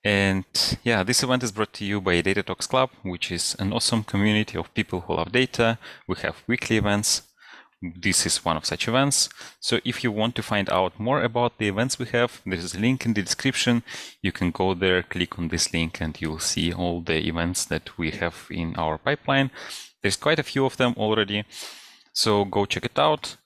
And yeah, this event is brought to you by Data Talks Club, which is an awesome community of people who love data. We have weekly events. This is one of such events. So if you want to find out more about the events we have, there's a link in the description. You can go there, click on this link, and you'll see all the events that we have in our pipeline. There's quite a few of them already. So go check it out.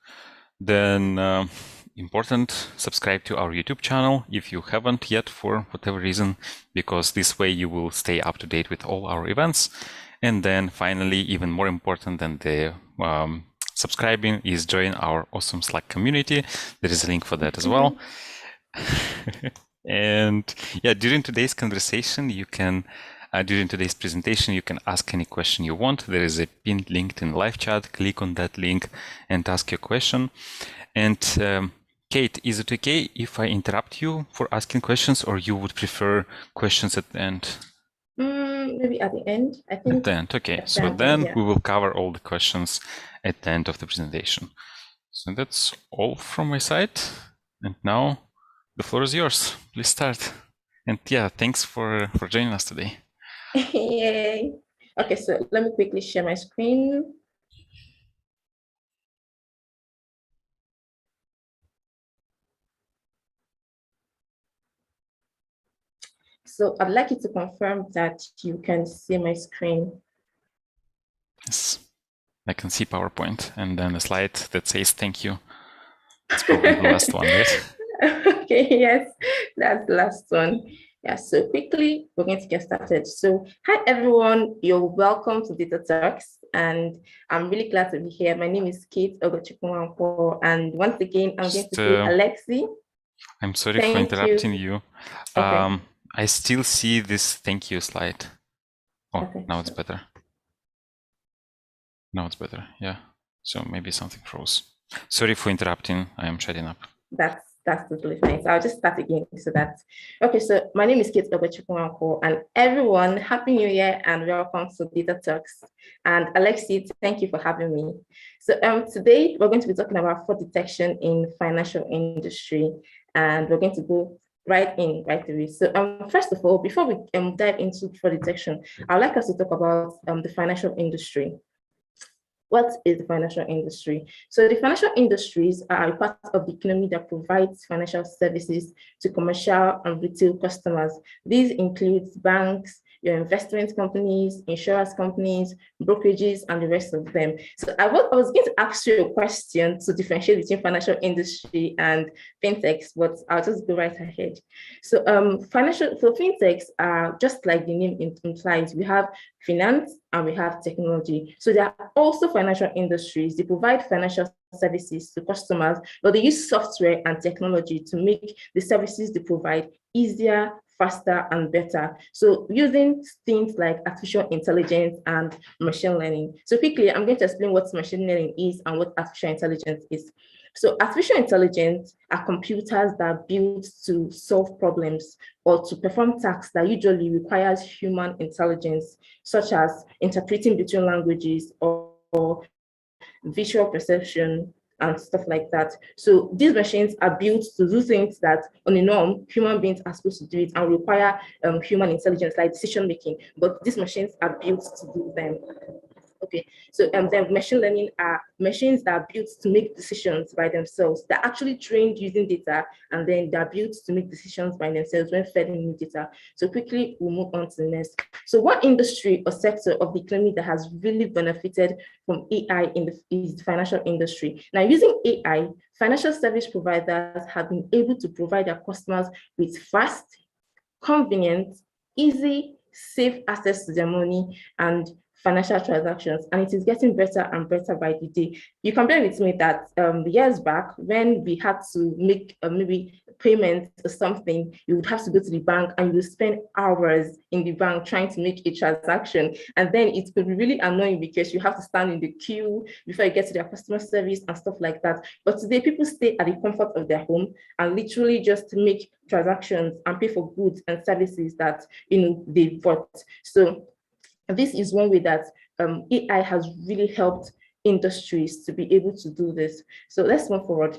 Then important, subscribe to our YouTube channel if you haven't yet for whatever reason, because this way you will stay up to date with all our events. And then finally, even more important than the subscribing is join our awesome Slack community. There is a link for that as well. And yeah, during today's conversation, you can during today's presentation, you can ask any question you want. There is a pinned link in live chat. Click on that link and ask your question. And Kate, is it okay if I interrupt you for asking questions, or you would prefer questions at the end? Maybe at the end, I think. At the end, okay. So then we will cover all the questions at the end of the presentation. So that's all from my side. And now the floor is yours. Please start. And yeah, thanks for joining us today. Yay. Okay, so let me quickly share my screen. So I'd like you to confirm that you can see my screen. Yes, I can see PowerPoint and then a slide that says thank you. It's probably the last one, right? Okay, yes, that's the last one. Yeah, so quickly, we're going to get started. So hi, everyone. You're welcome to Data Talks, and I'm really glad to be here. My name is Kate Ogochukwu, Nwankwo, and once again, I'm going to say Alexi. I'm sorry for interrupting you. Okay. I still see this thank you slide. Oh, okay, now it's better. Now it's better, yeah. So maybe something froze. Sorry for interrupting. I am shutting up. That's totally fine. So I'll just start again. So that's okay. So my name is Kate Ogochukwu, and everyone, Happy New Year and welcome to Data Talks. And Alexi, thank you for having me. So today we're going to be talking about fraud detection in financial industry, and we're going to go right away. So first of all, before we dive into fraud detection, I'd like us to talk about the financial industry. What is the financial industry? So the financial industries are a part of the economy that provides financial services to commercial and retail customers. These include banks, your investment companies, insurance companies, brokerages, and the rest of them. So I was going to ask you a question to differentiate between financial industry and fintechs, but I'll just go right ahead. So fintechs are just like the name implies. We have finance and we have technology. So they are also financial industries. They provide financial services to customers, but they use software and technology to make the services they provide easier, faster, and better. So using things like artificial intelligence and machine learning. So quickly, I'm going to explain what machine learning is and what artificial intelligence is. So artificial intelligence are computers that are built to solve problems or to perform tasks that usually requires human intelligence, such as interpreting between languages or visual perception and stuff like that. So these machines are built to do things that on a norm, human beings are supposed to do it and require human intelligence like decision making, but these machines are built to do them. Okay, so then machine learning are machines that are built to make decisions by themselves. They're actually trained using data, and then they're built to make decisions by themselves when fed in new data. So quickly, we'll move on to the next. So one industry or sector of the economy that has really benefited from AI is the financial industry. Now, using AI, financial service providers have been able to provide their customers with fast, convenient, easy, safe access to their money and financial transactions, and it is getting better and better by the day. You can bear with me that years back, when we had to make maybe payment or something, you would have to go to the bank and you would spend hours in the bank trying to make a transaction. And then it could be really annoying because you have to stand in the queue before you get to their customer service and stuff like that. But today, people stay at the comfort of their home and literally just make transactions and pay for goods and services that they bought. So this is one way that AI has really helped industries to be able to do this. So let's move forward.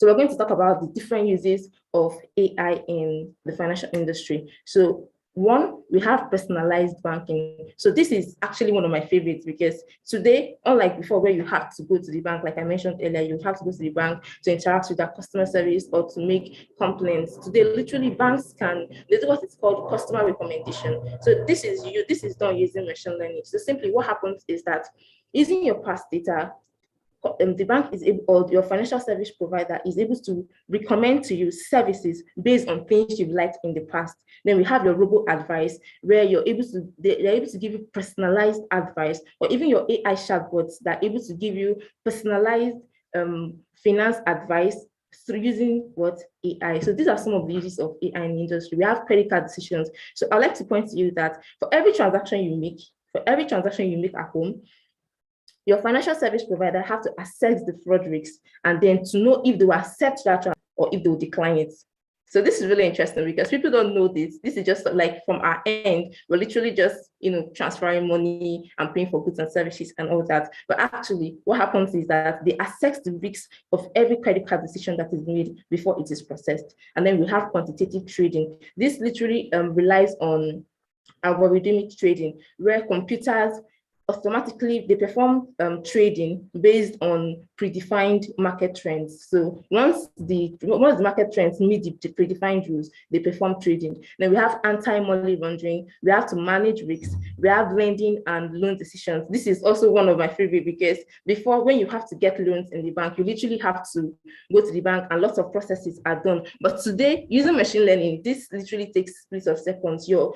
So we're going to talk about the different uses of AI in the financial industry. So one, we have personalized banking. So this is actually one of my favorites because today, unlike before where you have to go to the bank, like I mentioned earlier, you have to go to the bank to interact with their customer service or to make complaints. Today, literally banks can, there's what it's called customer recommendation. So this is done using machine learning. So simply what happens is that using your past data, the bank is able, or your financial service provider is able to recommend to you services based on things you've liked in the past. Then we have your robo advice, where they're able to give you personalized advice, or even your AI chatbots that are able to give you personalized finance advice through using what AI. So these are some of the uses of AI in the industry. We have credit card decisions. So I'd like to point to you that for every transaction you make at home, your financial service provider have to assess the fraud risks and then to know if they will accept that or if they will decline it. So this is really interesting because people don't know this. This is just like from our end, we're literally just transferring money and paying for goods and services and all that. But actually, what happens is that they assess the risks of every credit card decision that is made before it is processed. And then we have quantitative trading. This literally relies on algorithmic trading, where computers automatically they perform trading based on predefined market trends. So once the market trends meet the predefined rules, they perform trading. Then we have anti-money laundering. We have to manage risks. We have lending and loan decisions. This is also one of my favorite because before, when you have to get loans in the bank, you literally have to go to the bank and lots of processes are done. But today, using machine learning, this literally takes split of seconds. Your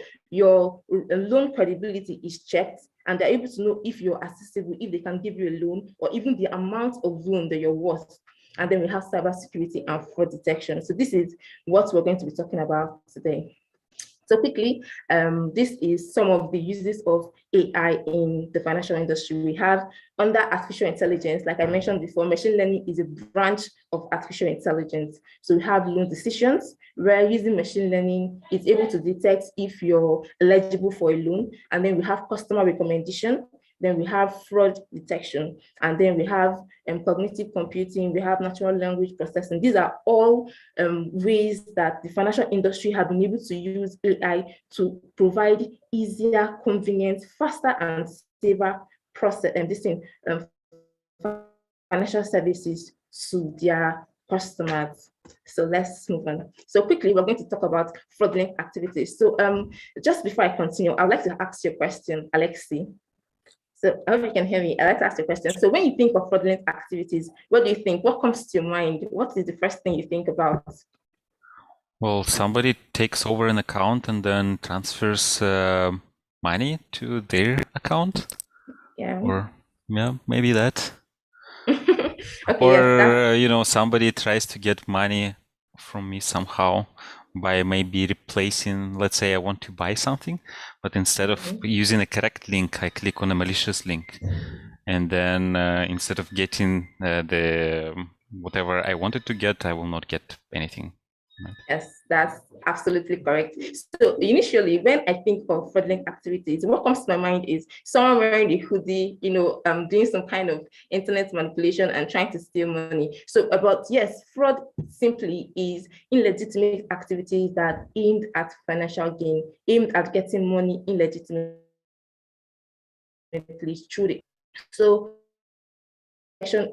loan credibility is checked, and they're able to know if you're accessible, if they can give you a loan, or even the amount of loan that you're worth. And then we have cybersecurity and fraud detection. So this is what we're going to be talking about today. So quickly, this is some of the uses of AI in the financial industry. We have under artificial intelligence, like I mentioned before, machine learning is a branch of artificial intelligence. So we have loan decisions, where using machine learning, it's able to detect if you're eligible for a loan. And then we have customer recommendation. Then we have fraud detection, and then we have cognitive computing, we have natural language processing. These are all ways that the financial industry have been able to use AI to provide easier, convenient, faster, and safer process and financial services to their customers. So let's move on. So quickly, we're going to talk about fraudulent activities. So just before I continue, I'd like to ask you a question, Alexi. So I hope you can hear me. I'd like to ask you a question. So when you think of fraudulent activities, what do you think? What comes to your mind? What is the first thing you think about? Well, somebody takes over an account and then transfers money to their account. Yeah. Or yeah, maybe that. Okay, Or yes, somebody tries to get money from me somehow by maybe replacing, let's say I want to buy something, but instead of using a correct link, I click on a malicious link. And then instead of getting the whatever I wanted to get, I will not get anything. Yes, that's absolutely correct. So initially, when I think of fraudulent activities, what comes to my mind is someone wearing a hoodie, doing some kind of internet manipulation and trying to steal money. So yes, fraud simply is illegitimate activities that aimed at financial gain, aimed at getting money illegitimately through it. So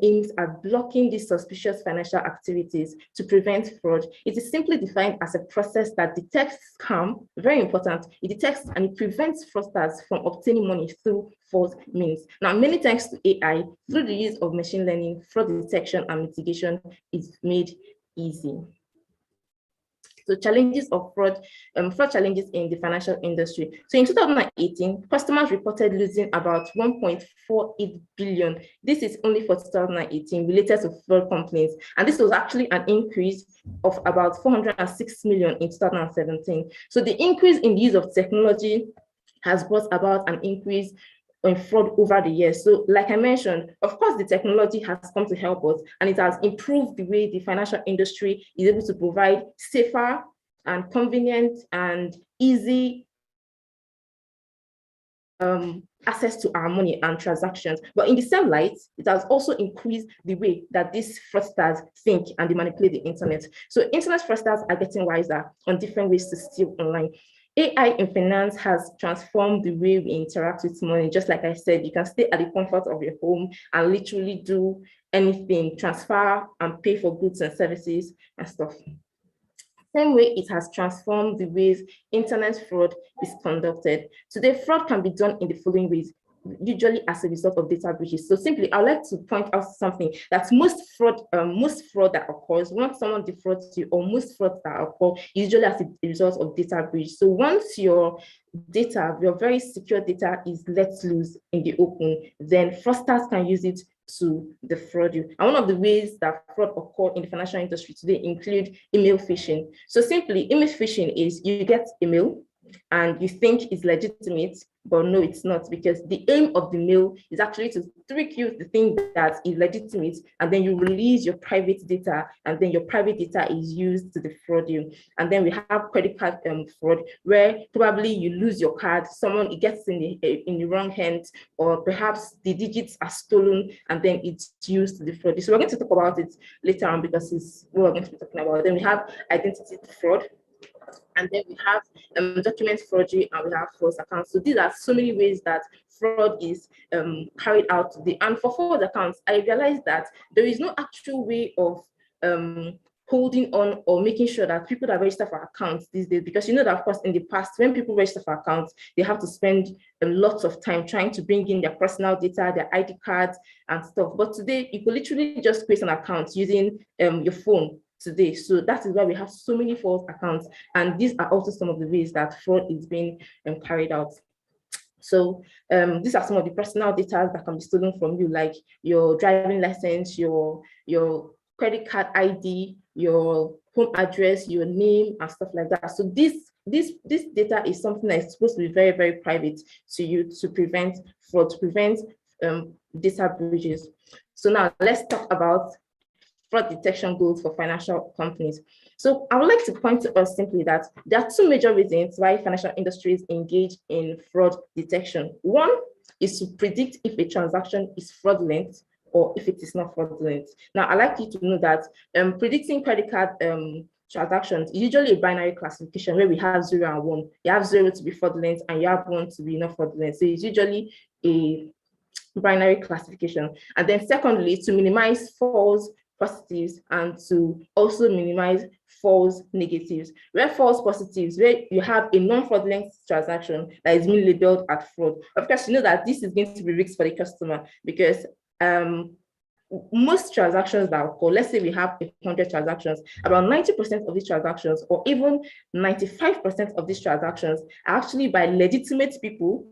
aims at blocking these suspicious financial activities to prevent fraud. It is simply defined as a process that detects scam, very important, it detects and it prevents fraudsters from obtaining money through false means. Now, many thanks to AI, through the use of machine learning, fraud detection and mitigation is made easy. So challenges of fraud challenges in the financial industry. So in 2018, customers reported losing about 1.48 billion. This is only for 2018 related to fraud complaints. And this was actually an increase of about 406 million in 2017. So the increase in the use of technology has brought about an increase in fraud over the years. So like I mentioned, of course, the technology has come to help us and it has improved the way the financial industry is able to provide safer and convenient and easy access to our money and transactions. But in the same light, it has also increased the way that these fraudsters think and they manipulate the internet. So internet fraudsters are getting wiser on different ways to steal online. AI in finance has transformed the way we interact with money. Just like I said, you can stay at the comfort of your home and literally do anything, transfer and pay for goods and services and stuff. Same way it has transformed the ways internet fraud is conducted. Today, fraud can be done in the following ways, usually as a result of data breaches. So simply, I'd like to point out something that most fraud that occurs, once someone defrauds you, or most fraud that occur, usually as a result of data breach. So once your data, your very secure data is let loose in the open, then fraudsters can use it to defraud you. And one of the ways that fraud occur in the financial industry today include email phishing. So simply, email phishing is you get email and you think it's legitimate, but no, it's not, because the aim of the mail is actually to trick you to think that is legitimate, and then you release your private data, and then your private data is used to defraud you. And then we have credit card fraud, where probably you lose your card, it gets in the wrong hand, or perhaps the digits are stolen, and then it's used to defraud you. So we're going to talk about it later on because it's what we're going to be talking about. Then we have identity fraud. And then we have document forgery, and we have false accounts. So these are so many ways that fraud is carried out today. And for false accounts, I realized that there is no actual way of holding on or making sure that people that register for accounts these days, because you know that of course in the past, when people register for accounts, they have to spend lots of time trying to bring in their personal data, their ID cards and stuff. But today you could literally just create an account using your phone today. So that is why we have so many false accounts, and these are also some of the ways that fraud is being carried out. So these are some of the personal data that can be stolen from you, like your driving license, your credit card ID, your home address, your name, and stuff like that. So this data is something that is supposed to be very, very private to you, to prevent fraud, to prevent data breaches. So now let's talk about fraud detection goals for financial companies. So I would like to point to us simply that there are two major reasons why financial industries engage in fraud detection. One is to predict if a transaction is fraudulent or if it is not fraudulent. Now, I'd like you to know that predicting credit card transactions is usually a binary classification where we have 0 and 1. You have 0 to be fraudulent and you have 1 to be not fraudulent. So it's usually a binary classification. And then secondly, to minimize false positives and to also minimize false negatives. Where false positives, where you have a non-fraudulent transaction that is being labeled as fraud. Of course, you know that this is going to be risk for the customer, because most transactions that occur, let's say we have 100 transactions, about 90% of these transactions, or even 95% of these transactions, are actually by legitimate people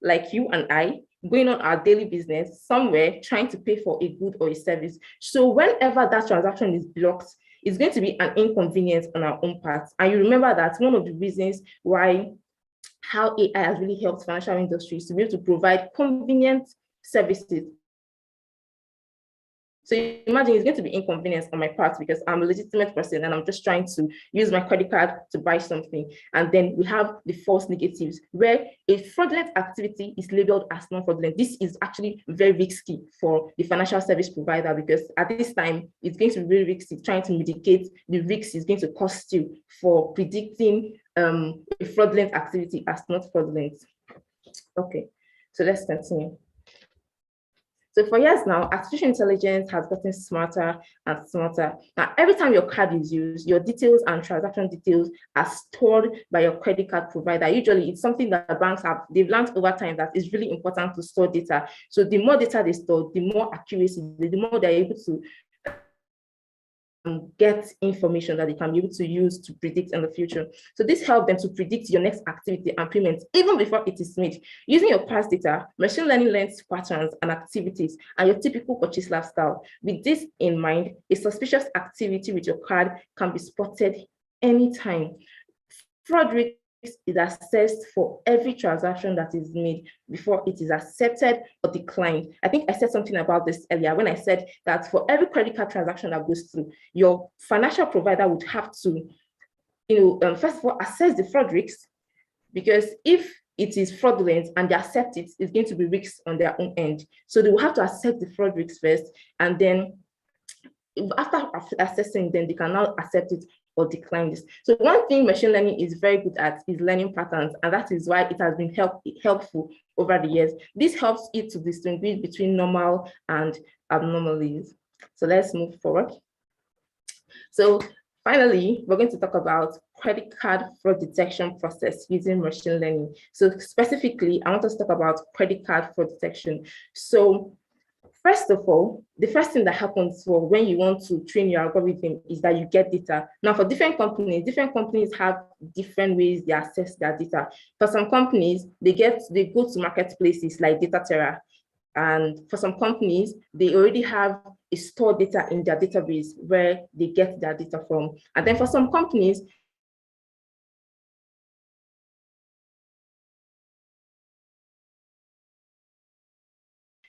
like you and I, going on our daily business somewhere, trying to pay for a good or a service. So whenever that transaction is blocked, it's going to be an inconvenience on our own part. And you remember that one of the reasons why how AI has really helped financial industries to be able to provide convenient services. So imagine it's going to be inconvenience on my part because I'm a legitimate person and I'm just trying to use my credit card to buy something. And then we have the false negatives, where a fraudulent activity is labeled as non-fraudulent. This is actually very risky for the financial service provider, because at this time, it's going to be very risky trying to mitigate the risks it's going to cost you for predicting a fraudulent activity as not fraudulent. Okay, so let's continue. So for years now, artificial intelligence has gotten smarter and smarter. Now, every time your card is used, your details and transaction details are stored by your credit card provider. Usually, it's something that banks they've learned over time that is really important to store data. So the more data they store, the more accuracy, the more they're able to get information that they can be able to use to predict in the future. So this helps them to predict your next activity and payment even before it is made. Using your past data, machine learning learns patterns and activities and your typical purchase lifestyle. With this in mind, a suspicious activity with your card can be spotted anytime. Fraud risk is assessed for every transaction that is made before it is accepted or declined. I think I said something about this earlier when I said that for every credit card transaction that goes through, your financial provider would have to, first of all, assess the fraud risk, because if it is fraudulent and they accept it, it's going to be risks on their own end. So they will have to accept the fraud risks first, and then after assessing, then they can now accept it or decline this. So one thing machine learning is very good at is learning patterns, and that is why it has been helpful over the years. This helps it to distinguish between normal and abnormalities. So let's move forward. So finally, we're going to talk about credit card fraud detection process using machine learning. So specifically, I want us to talk about credit card fraud detection. So first of all, the first thing that happens for when you want to train your algorithm is that you get data. Now, for different companies have different ways they access their data. For some companies, they go to marketplaces like DataTerra. And for some companies, they already have a stored data in their database where they get their data from. And then for some companies,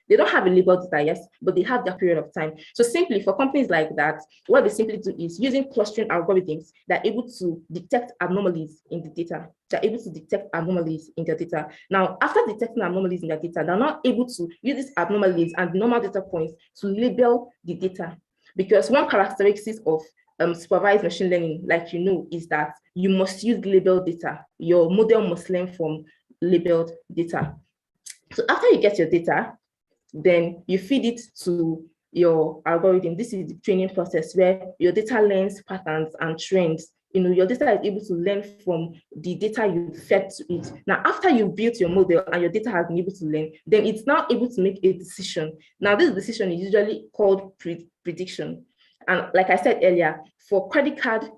they don't have a labeled data, yes, but they have their period of time. So simply for companies like that, what they simply do is using clustering algorithms that are able to detect anomalies in the data. They're able to detect anomalies in their data. Now, after detecting anomalies in their data, they're not able to use these anomalies and normal data points to label the data. Because one characteristic of supervised machine learning, like you know, is that you must use labeled data. Your model must learn from labeled data. So after you get your data, then you feed it to your algorithm. This is the training process where your data learns patterns and trends. Your data is able to learn from the data you fed to it. Now, after you built your model and your data has been able to learn, then it's now able to make a decision. Now, this decision is usually called prediction. And like I said earlier, for credit card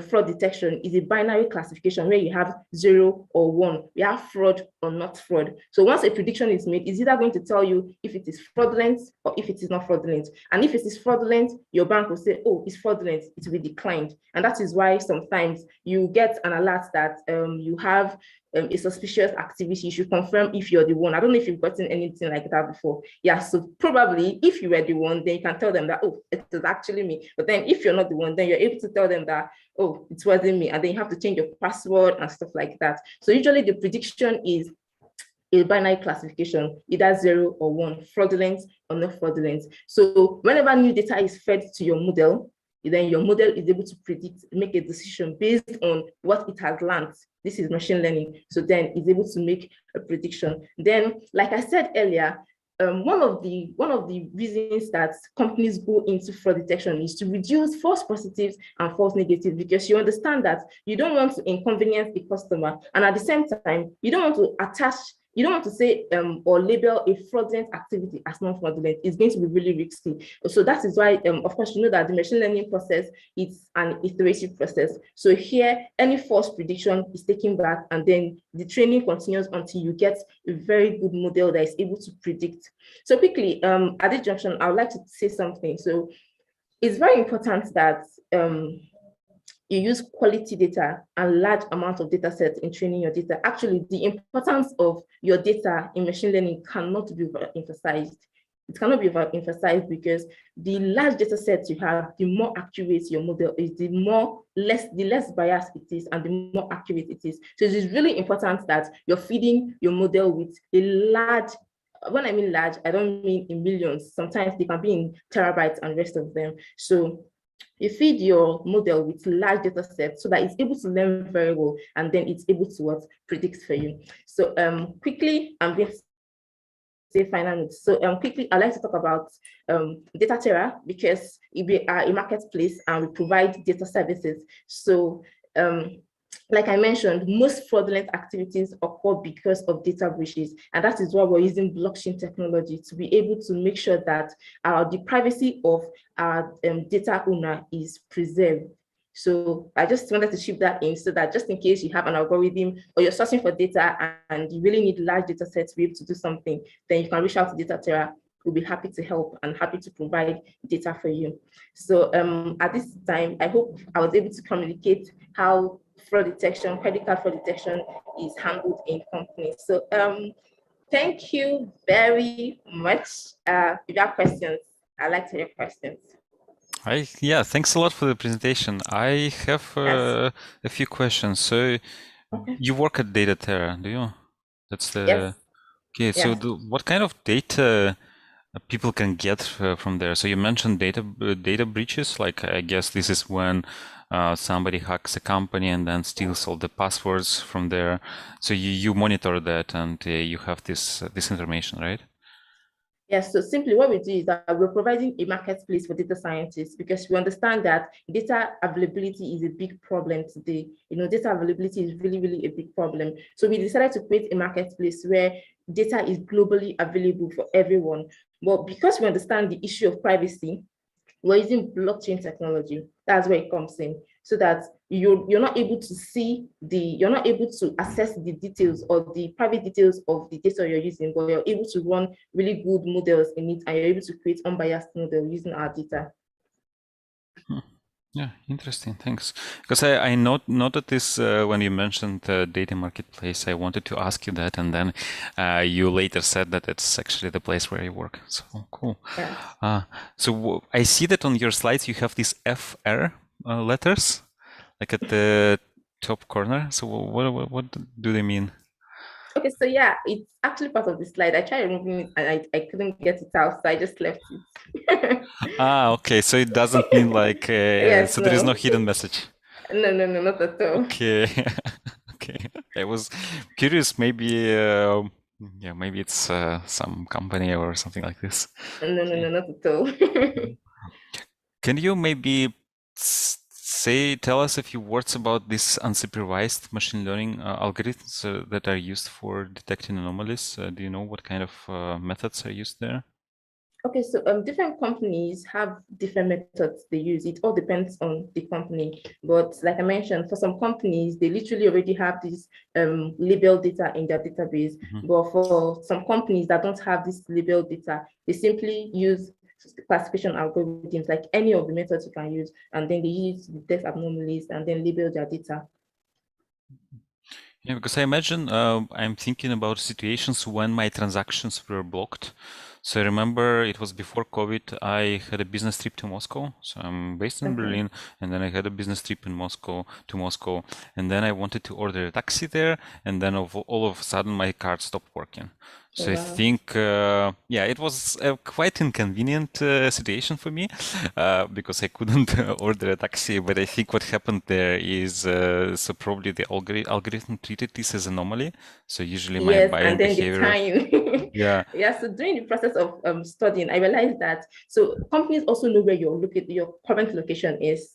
fraud detection is a binary classification where you have 0 or 1. You have fraud or not fraud. So once a prediction is made, it's either going to tell you if it is fraudulent or if it is not fraudulent. And if it is fraudulent, your bank will say, oh, it's fraudulent, it will be declined. And that is why sometimes you get an alert that you have a suspicious activity. You should confirm if you're the one. I don't know if you've gotten anything like that before. Yeah, so probably if you were the one, then you can tell them that, oh, it is actually me. But then if you're not the one, then you're able to tell them that, oh, it wasn't me. And then you have to change your password and stuff like that. So usually the prediction is a binary classification, either 0 or 1, fraudulent or not fraudulent. So whenever new data is fed to your model, then your model is able to predict, make a decision based on what it has learned. This is machine learning. So then it's able to make a prediction. Then, like I said earlier, one of the reasons that companies go into fraud detection is to reduce false positives and false negatives, because you understand that you don't want to inconvenience the customer, and at the same time, you don't want to say or label a fraudulent activity as non-fraudulent. It's going to be really risky. So that is why, of course, you know that the machine learning process is an iterative process. So here, any false prediction is taken back, and then the training continues until you get a very good model that is able to predict. So quickly, at this junction, I would like to say something. So it's very important that you use quality data and large amounts of data sets in training your data. Actually, the importance of your data in machine learning cannot be emphasized. It cannot be emphasized because the large data sets you have, the more accurate your model is, the less biased it is, and the more accurate it is. So it is really important that you're feeding your model with a large. When I mean large, I don't mean in millions. Sometimes they can be in terabytes and rest of them. So you feed your model with large data sets so that it's able to learn very well, and then it's able to predict for you. So quickly, I'm going to say final notes. So quickly, I'd like to talk about DataTerra, because we are a marketplace and we provide data services. So like I mentioned, most fraudulent activities occur because of data breaches, and that is why we're using blockchain technology to be able to make sure that the privacy of our data owner is preserved. So I just wanted to ship that in so that just in case you have an algorithm or you're searching for data and you really need large data sets to be able to do something, then you can reach out to DataTerra. We'll be happy to help and happy to provide data for you. So at this time, I hope I was able to communicate how fraud detection, credit card fraud detection is handled in companies. So thank you very much. If you have questions, I'd like to hear questions. Yeah, thanks a lot for the presentation. I have a few questions. So Okay. you work at DataTerra, do you? That's the Yes. okay. So Yes. what kind of data people can get from there? So you mentioned data breaches. Like I guess this is when somebody hacks a company and then steals all the passwords from there. So you monitor that and you have this information, right? Yes, so simply what we do is that we're providing a marketplace for data scientists because we understand that data availability is a big problem today. Data availability is really, really a big problem. So we decided to create a marketplace where data is globally available for everyone. But because we understand the issue of privacy, we're using blockchain technology. That's where it comes in, so that you're not able to see you're not able to access the details or the private details of the data you're using, but you're able to run really good models in it, and you're able to create unbiased model using our data. Yeah, interesting. Thanks. Because I noted this when you mentioned the data marketplace. I wanted to ask you that, and then you later said that it's actually the place where you work. So cool. Yeah. So I see that on your slides you have these FR letters, like at the top corner. So what do they mean? Okay, so yeah, it's actually part of the slide. I tried removing it and I couldn't get it out, so I just left it. Okay. So it doesn't mean like Yes, so there is no no. hidden message. No, not at all. Okay. Okay. I was curious, maybe yeah, maybe it's some company or something like this. Okay. Not at all. Mhm. Can you maybe tell us a few words about these unsupervised machine learning algorithms that are used for detecting anomalies? Do you know what kind of methods are used there? Okay, so different companies have different methods they use. It all depends on the company. But like I mentioned, for some companies, they literally already have this label data in their database. Mhm. But for some companies that don't have this label data, they simply use classification algorithms like any of the methods you can use, and then they use to detect anomalies and then label their data. Yeah, because I imagine I'm thinking about situations when my transactions were blocked. So I remember it was before COVID. I had a business trip to Moscow. So I'm based in Okay. Berlin, and then I had a business trip in Moscow to Moscow, and then I wanted to order a taxi there, and then all of a sudden my card stopped working. Oh, So I wow. think, yeah, it was a quite inconvenient situation for me because I couldn't order a taxi. But I think what happened there is, so probably the algorithm treated this as anomaly. So usually my Yes, and buying then the behavior, time. yeah. Yeah, so during the process of studying, I realized that so companies also know where your current location is.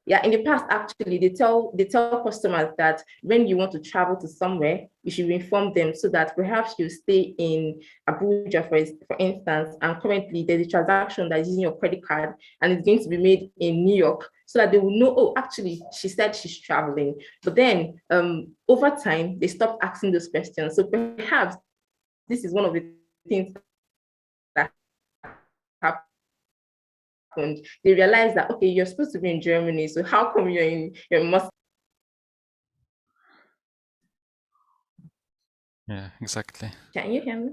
Yeah, in the past, actually, they tell customers that when you want to travel to somewhere, you should inform them so that perhaps you stay in Abuja, for instance, and currently there's a transaction that is using your credit card and it's going to be made in New York, so that they will know, oh, actually, she said she's traveling. But then over time, they stopped asking those questions. So perhaps this is one of the things that happened. They realized that, okay, you're supposed to be in Germany, so how come you're in Moscow? Yeah, exactly. Can you hear me?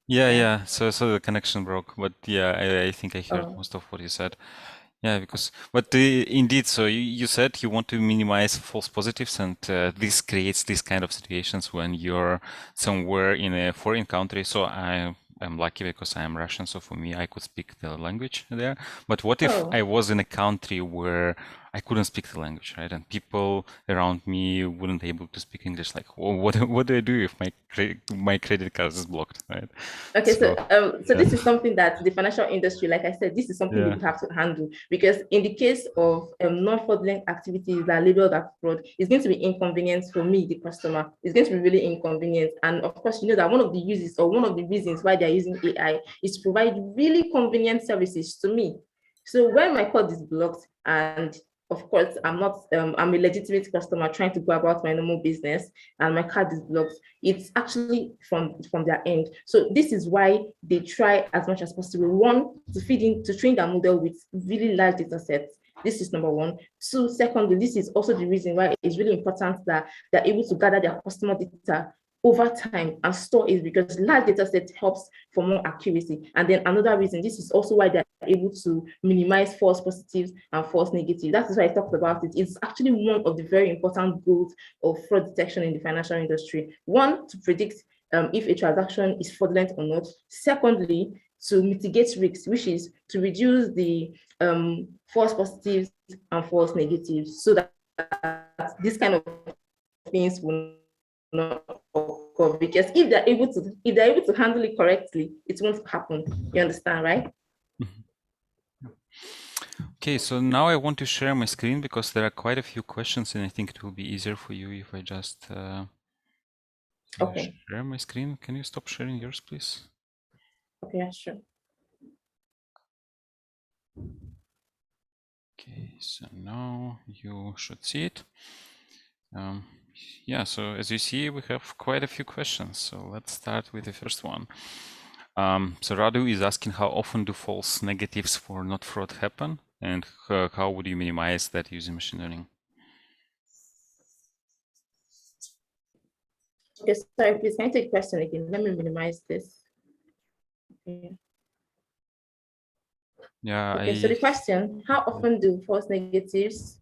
Yeah, Yeah. yeah. So the connection broke, but yeah, I think I heard Oh, most of what you said. Yeah, because but indeed, so you said you want to minimize false positives, and this creates these kind of situations when you're somewhere in a foreign country. So I'm lucky because I am Russian, so for me, I could speak the language there. But what if oh. I was in a country where I couldn't speak the language, right? And people around me wouldn't able to speak English. Like, well, what do I do if my credit card is blocked, right? Okay, so So so yeah, this is something that the financial industry, like I said, this is something they yeah. would have to handle because in the case of non-fraudulent activities that are labeled as fraud, it's going to be inconvenience for me, the customer. It's going to be really inconvenient. And of course, you know that one of the uses or one of the reasons why they're using AI is to provide really convenient services to me. So when my code is blocked and of course, I'm a legitimate customer trying to go about my normal business and my card is blocked. It's actually from their end. So this is why they try as much as possible. One, to train their model with really large data sets. This is number one. Two, secondly, this is also the reason why it's really important that they're able to gather their customer data over time and store it because large data sets helps for more accuracy. And then another reason, this is also why they're able to minimize false positives and false negatives. That is why I talked about it. It's actually one of the very important goals of fraud detection in the financial industry. One, to predict if a transaction is fraudulent or not. Secondly, to mitigate risks, which is to reduce the false positives and false negatives, so that this kind of things will not occur. Because if they're able to handle it correctly, it won't happen. You understand, right? Okay, so now I want to share my screen because there are quite a few questions, and I think it will be easier for you if I just okay. Share my screen. Can you stop sharing yours, please? Okay, yeah, sure. Okay, so now you should see it. Yeah, so as you see, we have quite a few questions. So let's start with the first one. So Radu is asking, how often do false negatives for not fraud happen, and how would you minimize that using machine learning? Okay, sorry, please can you take the question again? Let me minimize this. Okay. Yeah. Okay, so the question, how often do false negatives?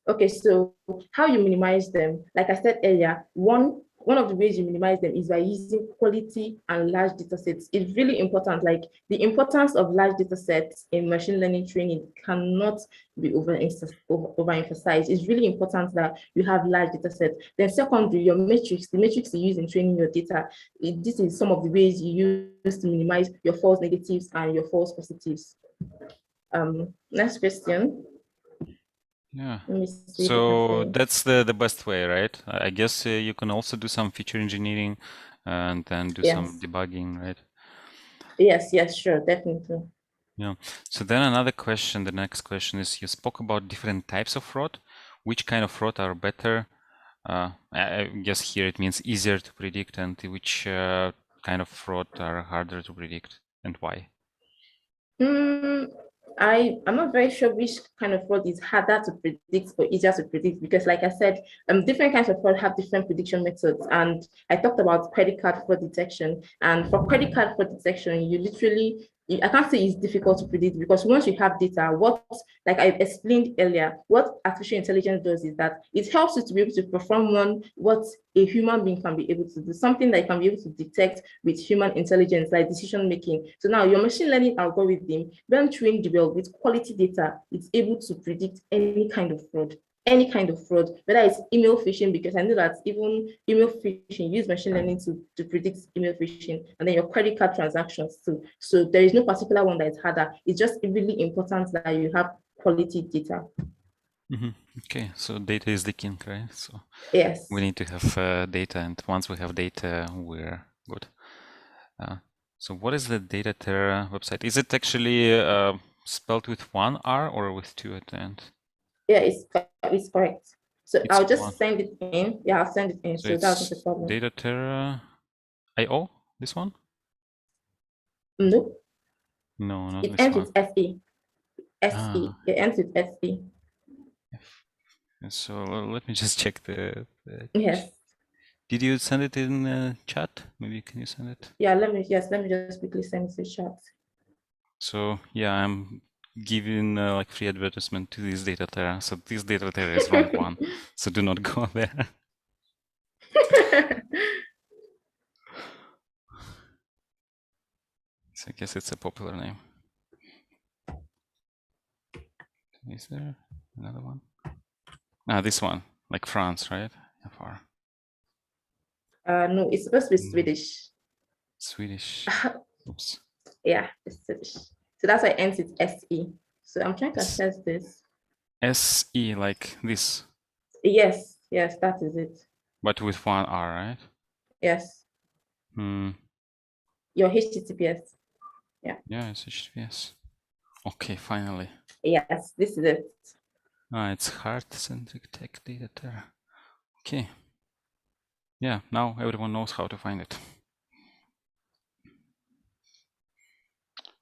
Okay, so how you minimize them? Like I said earlier, one of the ways you minimize them is by using quality and large data sets. It's really important. Like the importance of large data sets in machine learning training cannot be overemphasized. It's really important that you have large data sets. Then secondly, your metrics, the metrics you use in training your data, this is some of the ways you use to minimize your false negatives and your false positives. Next question. Yeah. Let me see. So that's the best way, right? I guess you can also do some feature engineering and then do some debugging, right? Yes, sure, definitely. Yeah. So then another question, the next question is, you spoke about different types of fraud. Which kind of fraud are better? I guess here it means easier to predict, and which kind of fraud are harder to predict, and why? I'm not very sure which kind of fraud is harder to predict or easier to predict, because like I said, different kinds of fraud have different prediction methods. And I talked about credit card fraud detection. And for credit card fraud detection, I can't say it's difficult to predict, because once you have data, like I explained earlier, what artificial intelligence does is that it helps you to be able to perform what a human being can be able to do, something that can be able to detect with human intelligence, like decision making. So now your machine learning algorithm, when trained well with quality data, it's able to predict any kind of fraud, whether it's email phishing, because I know that even email phishing use machine learning to predict email phishing, and then your credit card transactions too. So there is no particular one that is harder. It's just really important that you have quality data. Okay, so data is the king, right? So yes, we need to have data, and once we have data, we're good. So what is the DataTerra website? Is it actually spelled with one R or with two at the end? Yeah, it's correct. So It's I'll just one. send it in. Yeah, I'll send it in. So that's not the problem. DataTerra.io, this one? Nope. No, not It this ends one. with SE. SE. It ends with SE. So let me just check the Yes. Did you send it in chat? Maybe can you send it? Yeah, let me just quickly send it to chat. So yeah, I'm giving like free advertisement to this DataTerra. So this DataTerra is wrong one. So do not go there. So I guess it's a popular name. Is there another one? Ah, this one, like France, right? FR. No, it's supposed to be Swedish. Swedish. Oops. Yeah, it's Swedish. So that's why it ends with SE. So I'm trying to access this. SE, like this. Yes, that is it. But with one R, right? Yes. Your HTTPS. Yeah. Yeah, it's HTTPS. Okay, finally. Yes, this is it. Ah, it's heart-centric tech DataTerra. Okay. Yeah, now everyone knows how to find it.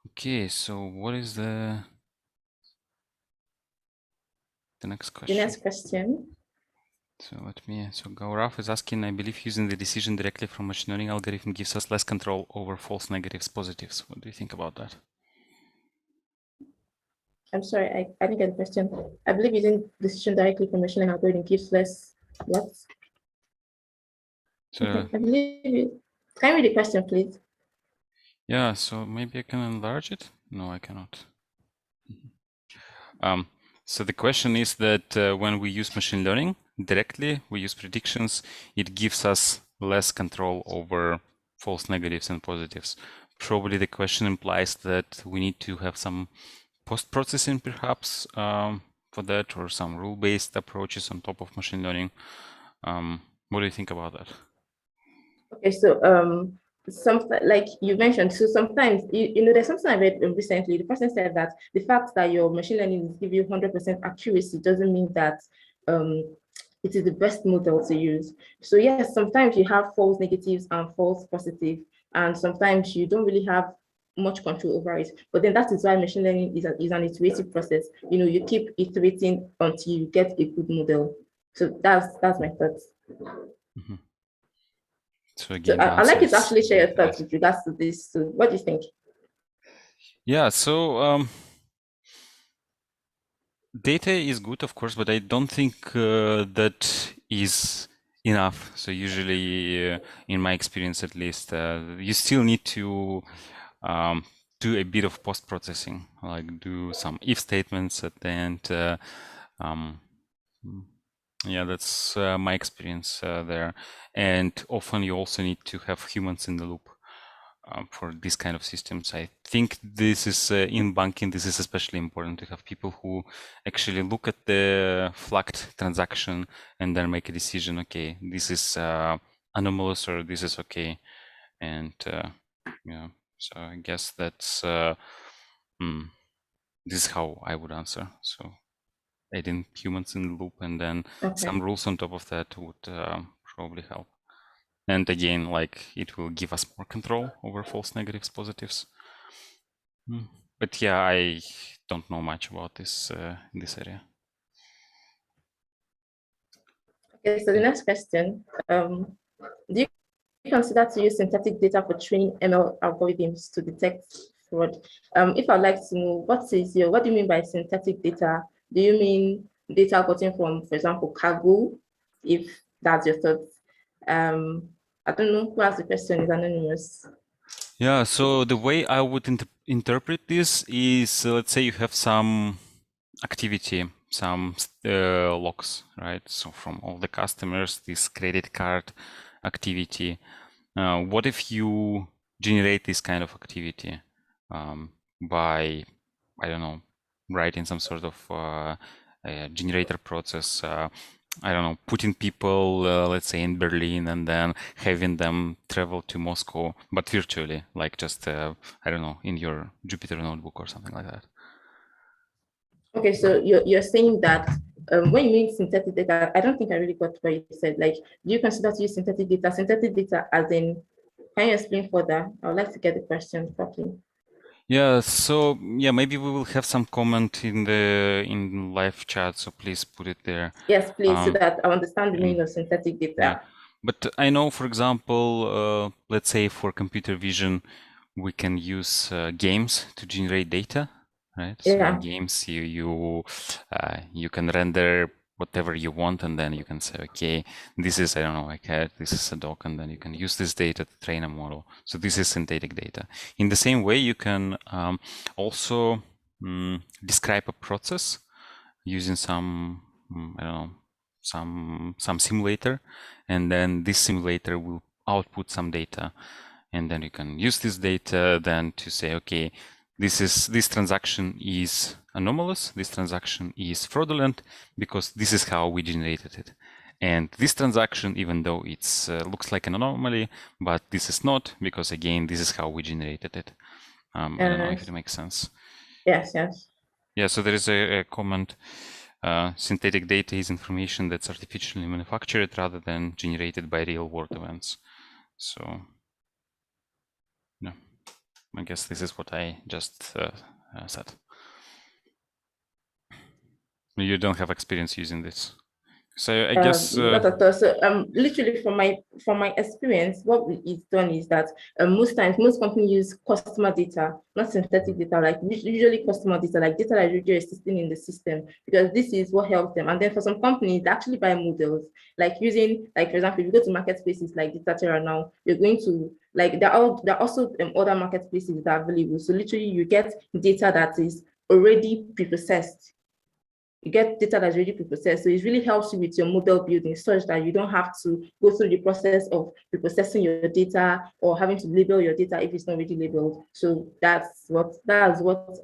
Okay, so what is the next question? The next question. So Gaurav is asking, I believe using the decision directly from machine learning algorithm gives us less control over false negatives, positives. What do you think about that? I'm sorry, I didn't get the question. I believe using decision directly from machine learning algorithm gives less what? So okay, I believe you. Can you read the question, please? yeah, so maybe I can enlarge it. No, I cannot. So the question is that when we use machine learning directly, we use predictions, it gives us less control over false negatives and positives. Probably the question implies that we need to have some post-processing perhaps for that, or some rule-based approaches on top of machine learning. What do you think about that? Okay, so some, like you mentioned, so sometimes you know there's something I read recently. The person said that the fact that your machine learning is giving you 100% accuracy doesn't mean that it is the best model to use. So yes, sometimes you have false negatives and false positive, and sometimes you don't really have much control over it. But then that is why machine learning is an iterative process. You know, you keep iterating until you get a good model. So that's my thoughts. Mm-hmm. So So again, the I'd answer like you to is actually share your yes. thoughts with regards to this. So what do you think? Yeah, so data is good, of course, but I don't think that is enough. So usually, in my experience at least, you still need to do a bit of post-processing, like do some if statements at the end. Yeah, that's my experience there. And often you also need to have humans in the loop for this kind of systems. I think this is in banking, this is especially important to have people who actually look at the flagged transaction and then make a decision, okay, this is anomalous or this is okay. And yeah, so I guess that's this is how I would answer. So adding humans in the loop and then some rules on top of that would probably help. And again, like it will give us more control over false negatives, positives. But yeah, I don't know much about this in this area. Okay, so the next question, do you consider to use synthetic data for training ML algorithms to detect fraud? If I'd like to know, what do you mean by synthetic data? Do you mean data gotten from, for example, Kaggle, if that's your thoughts? I don't know who asked the question, is anonymous. Yeah, so the way I would interpret this is, let's say you have some activity, some logs, right? So from all the customers, this credit card activity. What if you generate this kind of activity by, I don't know, writing some sort of generator process? I don't know, putting people, let's say in Berlin, and then having them travel to Moscow, but virtually, like just, I don't know, in your Jupyter notebook or something like that. Okay, so you're saying that when you mean synthetic data, I don't think I really got what you said. Like, do you consider to use synthetic data? Synthetic data as in, can you explain further? I would like to get the question properly. Yeah, so yeah, maybe we will have some comment in the live chat, so please put it there. Yes, please, so that I understand the And meaning of synthetic yeah, data. but I know, for example, let's say for computer vision, we can use games to generate data, right? So in Yeah. games, you can render whatever you want, and then you can say, okay, this is, I don't know, a cat, this is a dog, and then you can use this data to train a model. So this is synthetic data. In the same way, you can also describe a process using some, I don't know, some simulator, and then this simulator will output some data, and then you can use this data then to say, okay, this transaction is anomalous, this transaction is fraudulent because this is how we generated it. And this transaction, even though it's looks like an anomaly, but this is not, because again, this is how we generated it. I don't know if it makes sense. Yes, yes. Yeah, so there is a comment. Synthetic data is information that's artificially manufactured rather than generated by real-world events. So, yeah, I guess this is what I just said. You don't have experience using this So I guess Not at all. So literally from my experience, what is done is that most times most companies use customer data, not synthetic data, like usually customer data, like data that is usually existing in the system, because this is what helps them. And then for some companies, they actually buy models, like using, like for example, if you go to marketplaces like DataTerra now, you're going to like there are also other marketplaces that are available. So literally you get data that is already preprocessed. You get data that's already preprocessed. So it really helps you with your model building such that you don't have to go through the process of preprocessing your data or having to label your data if it's not already labeled. So that's what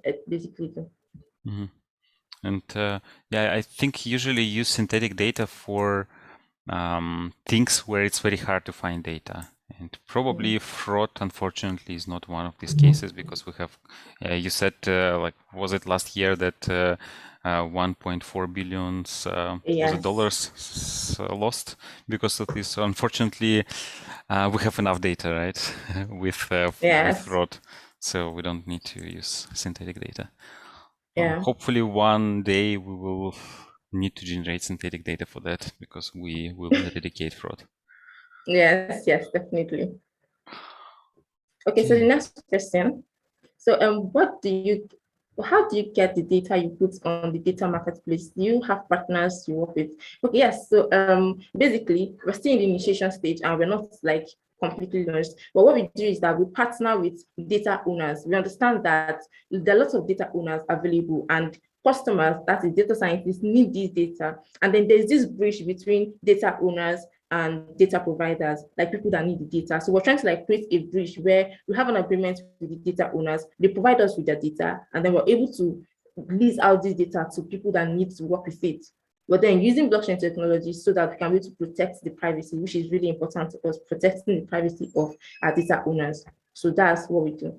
it basically does. Mm-hmm. And yeah, I think usually use synthetic data for things where it's very hard to find data. And probably fraud, unfortunately, is not one of these cases because we have, you said, like, was it last year that 1.4 billion was it dollars lost because of this? So unfortunately, we have enough data, right, with fraud. So we don't need to use synthetic data. Hopefully one day we will need to generate synthetic data for that because we will eradicate fraud. Yes, definitely. Okay, so the next question. So how do you get the data you put on the data marketplace? Do you have partners you work with? Okay, yes. So basically we're still in the initiation stage and we're not like completely launched. But what we do is that we partner with data owners. We understand that there are lots of data owners available and customers, that is data scientists, need this data. And then there's this bridge between data owners and data providers, like people that need the data. So we're trying to like create a bridge where we have an agreement with the data owners, they provide us with their data, and then we're able to lease out this data to people that need to work with it. But then using blockchain technology so that we can be able to protect the privacy, which is really important to us, protecting the privacy of our data owners. So that's what we do.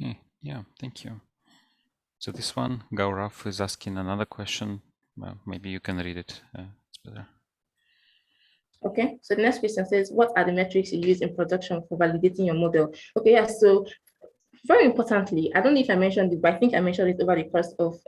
Okay, yeah, thank you. So this one, Gaurav is asking another question. Well, maybe you can read it. It's better. Okay, so the next question says, what are the metrics you use in production for validating your model? Okay, yeah, so very importantly, I don't know if I mentioned it, but I think I mentioned it over the course of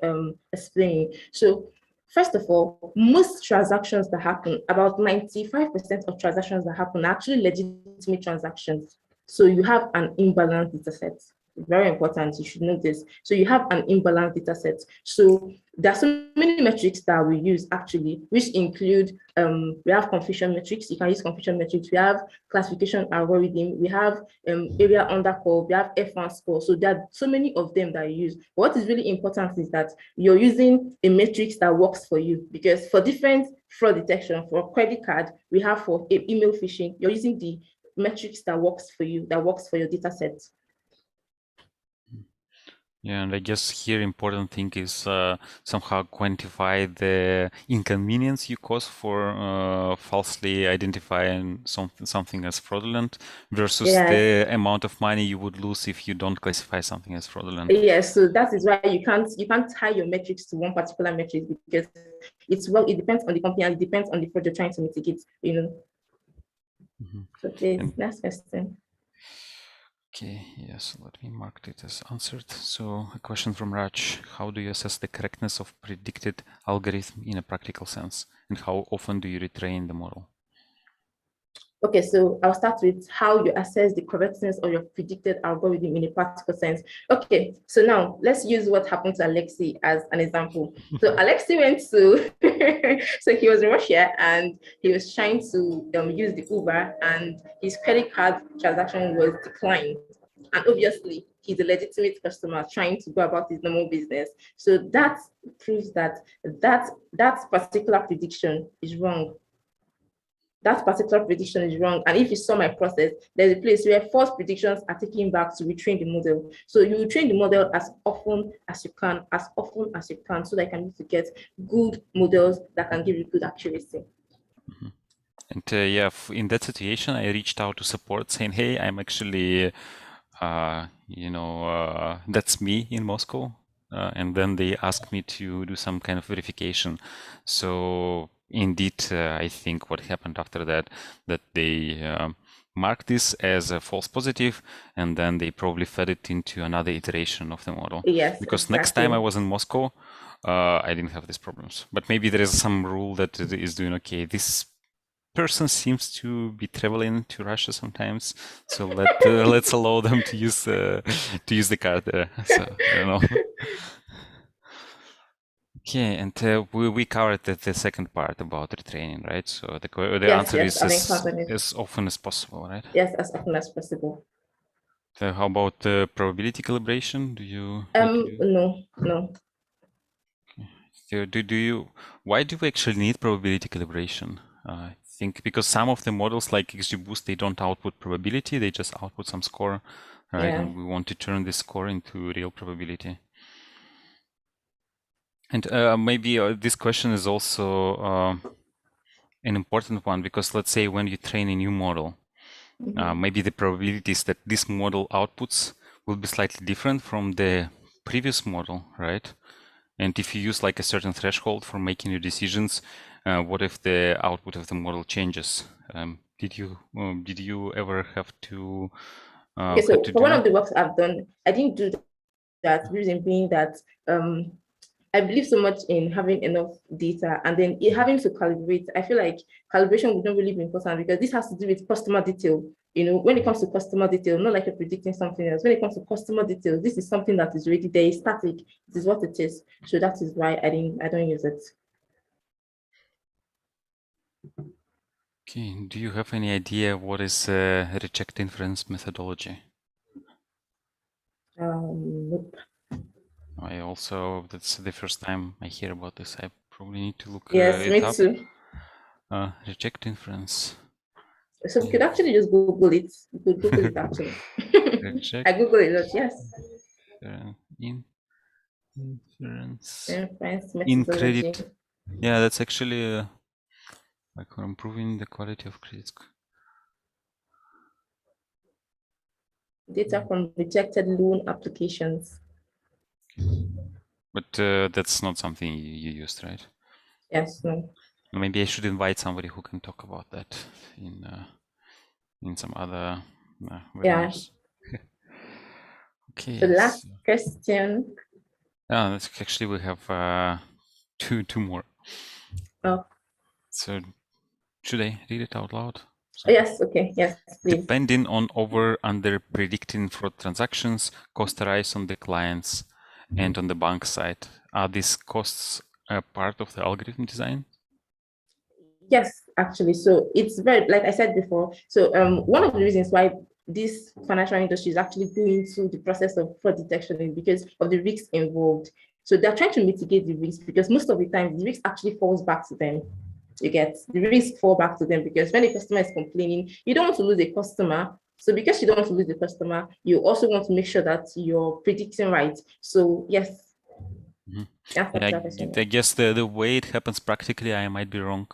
explaining. So first of all, most transactions that happen, about 95% of transactions that happen are actually legitimate transactions. So you have an imbalanced data set. Very important, you should know this. So you have an imbalanced data set. So there are so many metrics that we use actually, which include, we have confusion metrics. You can use confusion metrics. We have classification algorithm. We have area under call. We have F1 score. So there are so many of them that you use. What is really important is that you're using a matrix that works for you, because for different fraud detection, for credit card, we have for email phishing, you're using the metrics that works for you, that works for your data set. Yeah, and I guess here important thing is somehow quantify the inconvenience you cause for falsely identifying something as fraudulent versus the amount of money you would lose if you don't classify something as fraudulent. Yes, so that is why you can't tie your metrics to one particular metric, because it depends on the company and it depends on the fraud you're trying to mitigate, you know. So please, next question. Okay, yes, let me mark it as answered. So a question from Raj: how do you assess the correctness of predicted algorithm in a practical sense? And how often do you retrain the model? Okay, so I'll start with how you assess the correctness of your predicted algorithm in a practical sense. Okay, so now let's use what happened to Alexei as an example. So Alexei went to, so he was in Russia and he was trying to use the Uber, and his credit card transaction was declined. And obviously, he's a legitimate customer trying to go about his normal business. So that proves that that particular prediction is wrong. That particular prediction is wrong. And if you saw my process, there's a place where false predictions are taken back to retrain the model. So you train the model as often as you can, so that you can use to get good models that can give you good accuracy. And yeah, in that situation, I reached out to support saying, hey, I'm actually, that's me in Moscow. And then they asked me to do some kind of verification. So indeed, I think what happened after that they marked this as a false positive, and then they probably fed it into another iteration of the model. Yes, because exactly. next time I was in Moscow, I didn't have these problems. But maybe there is some rule that is doing, okay, this person seems to be traveling to Russia sometimes, so let's allow them to use the card there. So I don't know. Okay, and we covered the second part about retraining, right? So the Yes, answer yes, is as often as possible, right? Yes, as often as possible. So how about probability calibration? Do you? No. So why do we actually need probability calibration? I think because some of the models like XGBoost, they don't output probability, they just output some score, right? Yeah. And we want to turn this score into real probability. And maybe this question is also an important one, because let's say when you train a new model, maybe the probabilities that this model outputs will be slightly different from the previous model, right? And if you use like a certain threshold for making your decisions, what if the output of the model changes? Did you ever have to? Okay, so for one of the works I've done, I didn't do that. Reason being that I believe so much in having enough data and then having to calibrate. I feel like calibration would not really be important because this has to do with customer detail. You know, when it comes to customer detail, not like you're predicting something else. When it comes to customer detail, this is something that is already there, static. This is what it is. So that is why I don't use it. Okay. Do you have any idea what is reject inference methodology? Nope. I also, that's the first time I hear about this. I probably need to look yes, it me up. too. Reject inference. So we could actually just Google it. We could Google it actually. I Google it, yes. Inference. In credit. Yeah, that's actually like for improving the quality of credit score. Data from rejected loan applications. But that's not something you used, right? Yes, no. Maybe I should invite somebody who can talk about that in some other webinars. Yeah. Okay. The last question. That's actually we have two more. Oh. So should I read it out loud? Oh, yes, okay, yes, please. Depending on over/under predicting fraud transactions, costs arise on the clients and on the bank side. Are these costs a part of the algorithm design? Yes, actually. So it's very, like I said before, so one of the reasons why this financial industry is actually going through the process of fraud detection is because of the risks involved. So they're trying to mitigate the risk because most of the time the risk actually falls back to them. You get the risk fall back to them because when a customer is complaining, you don't want to lose a customer. So because you don't want to lose the customer, you also want to make sure that you're predicting right. So yes. Yeah, I guess the way it happens practically, I might be wrong.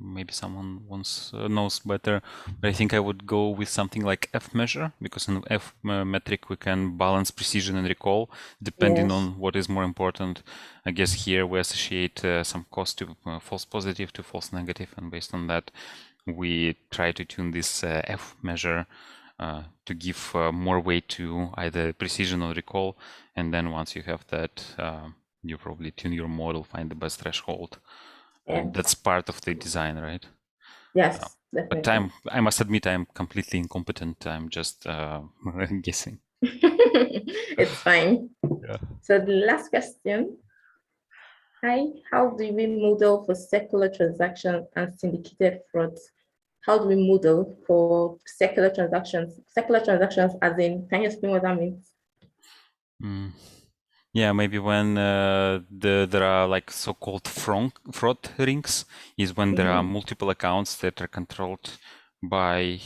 Maybe someone knows better. But I think I would go with something like F measure, because in F metric we can balance precision and recall depending on what is more important. I guess here we associate some cost to false positive to false negative, and based on that, we try to tune this F measure to give more weight to either precision or recall. And then once you have that, you probably tune your model, find the best threshold. And that's part of the design, right? Yes, definitely. But I must admit, I'm completely incompetent. I'm just guessing. It's fine. Yeah. So the last question. Hi, how do we model for secular transactions and syndicated frauds? How do we model for secular transactions? Secular transactions, as in, can you explain what that means? Yeah, maybe when there are like so-called fraud rings, is when there are multiple accounts that are controlled by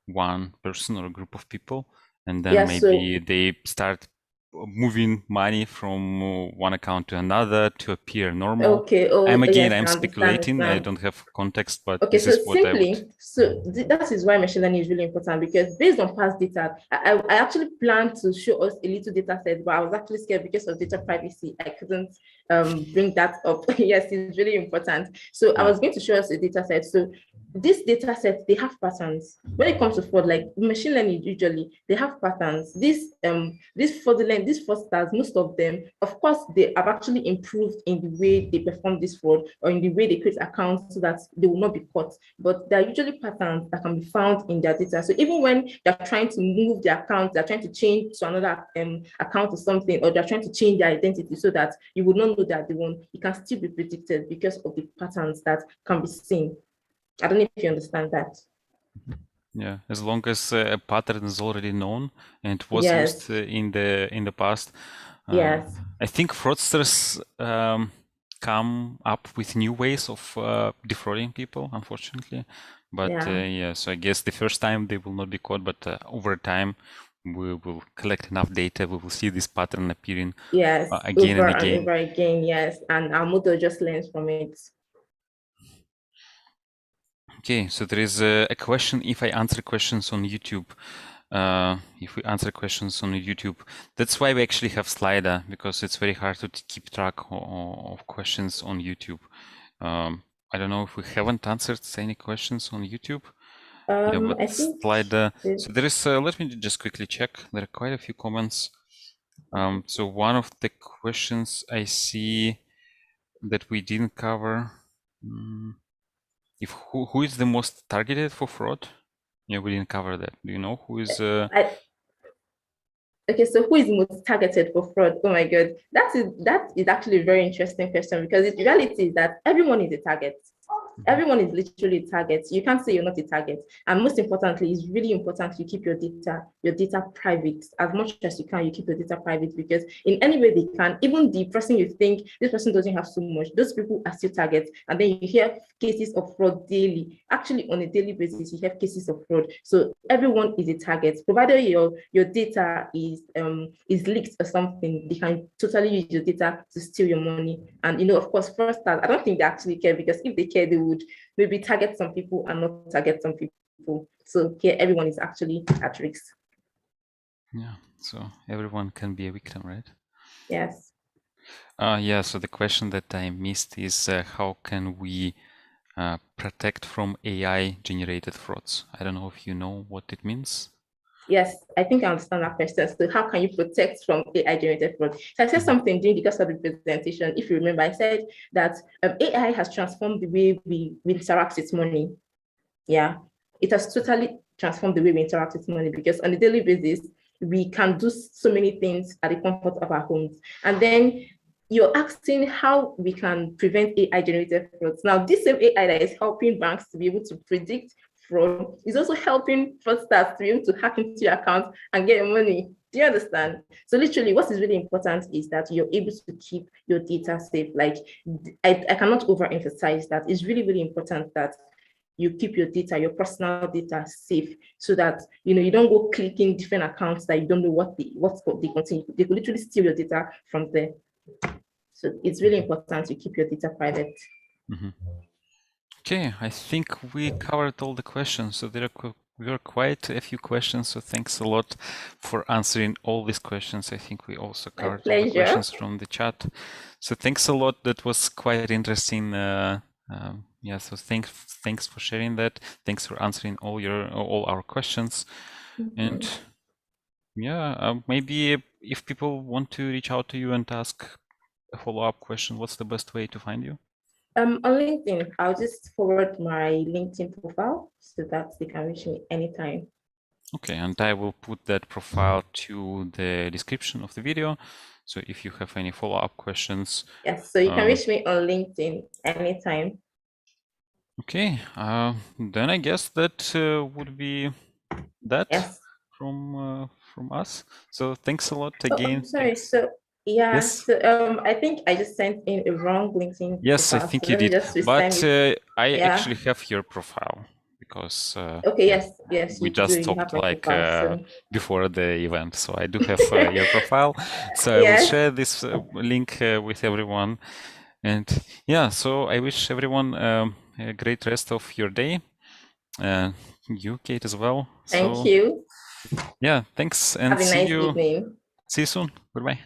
one person or a group of people, and then maybe they start moving money from one account to another to appear normal. Okay. I'm speculating. I don't have context, but okay. This is what I would. So that is why machine learning is really important, because based on past data, I actually planned to show us a little data set, but I was actually scared because of data privacy. I couldn't bring that up. Yes, it's really important. So I was going to show us a data set. So these data sets, they have patterns. When it comes to fraud, like machine learning, usually they have patterns. These fraudsters, most of them, of course, they have actually improved in the way they perform this fraud or in the way they create accounts so that they will not be caught. But there are usually patterns that can be found in their data. So even when they're trying to move their account, they're trying to change to another account or something, or they're trying to change their identity so that you would not know that the one, it can still be predicted because of the patterns that can be seen. I don't know if you understand that. Yeah, as long as a pattern is already known and was Yes. used in the past. Yes. I think fraudsters come up with new ways of defrauding people, unfortunately. But yeah, so I guess the first time they will not be caught, but over time we will collect enough data, we will see this pattern appearing Yes, again over and again. over again, yes. And our model just learns from it. Okay, so there is a question if I answer questions on YouTube. If we answer questions on YouTube, that's why we actually have Slider, because it's very hard to keep track of questions on YouTube. I don't know if we haven't answered any questions on YouTube. Yeah, but I think Slider. So there is. Let me just quickly check. There are quite a few comments. So one of the questions I see that we didn't cover. If who is the most targeted for fraud? Yeah, we didn't cover that. Do you know who is? Okay, so who is most targeted for fraud? Oh my God, that is actually a very interesting question, because the reality is that everyone is a target. Everyone is literally a target. You can't say you're not a target. And most importantly, it's really important you keep your data private. As much as you can, you keep your data private, because in any way they can, even the person you think this person doesn't have so much, those people are still targets. And then you hear cases of fraud daily. Actually, on a daily basis, you have cases of fraud. So everyone is a target. Provided your data is leaked or something, they can totally use your data to steal your money. And of course, first, I don't think they actually care, because if they care, they would maybe target some people and not target some people. So here, everyone is actually at risk. Yeah, so everyone can be a victim, right? Yes. Yeah, so the question that I missed is how can we protect from AI-generated frauds? I don't know if you know what it means. Yes, I think I understand that question. So how can you protect from AI-generated fraud? So I said something during the course of the presentation. If you remember, I said that AI has transformed the way we interact with money. Yeah, it has totally transformed the way we interact with money, because on a daily basis, we can do so many things at the comfort of our homes. And then you're asking how we can prevent AI-generated frauds. Now, this same AI that is helping banks to be able to predict fraud is also helping fraudsters to be able to hack into your account and get your money. Do you understand? So literally, what is really important is that you're able to keep your data safe. Like, I cannot overemphasize that. It's really, really important that you keep your data, your personal data safe, so that you don't go clicking different accounts that you don't know what they contain. They could literally steal your data from there. So it's really important to keep your data private. Mm-hmm. Okay, I think we covered all the questions. So there are quite a few questions. So thanks a lot for answering all these questions. I think we also covered all the questions from the chat. So thanks a lot. That was quite interesting. Yeah, so thanks for sharing that. Thanks for answering all our questions. And yeah, maybe if people want to reach out to you and ask a follow-up question, what's the best way to find you? On LinkedIn, I'll just forward my LinkedIn profile so that they can reach me anytime. Okay, and I will put that profile to the description of the video. So if you have any follow-up questions. Yes, so you can reach me on LinkedIn anytime. Okay, then I guess that would be that from us. So thanks a lot again. I'm sorry. Thanks. So yeah, yes. So I think I just sent in a wrong LinkedIn Yes, profile. I think so you did. But I yeah. actually have your profile because okay, yes, we just talked like profile, before the event, so I do have your profile. So yes. I will share this link with everyone. And yeah, so I wish everyone a great rest of your day. You, Kate, as well. Thank you. Yeah, thanks, and have a nice evening. See you soon. Goodbye.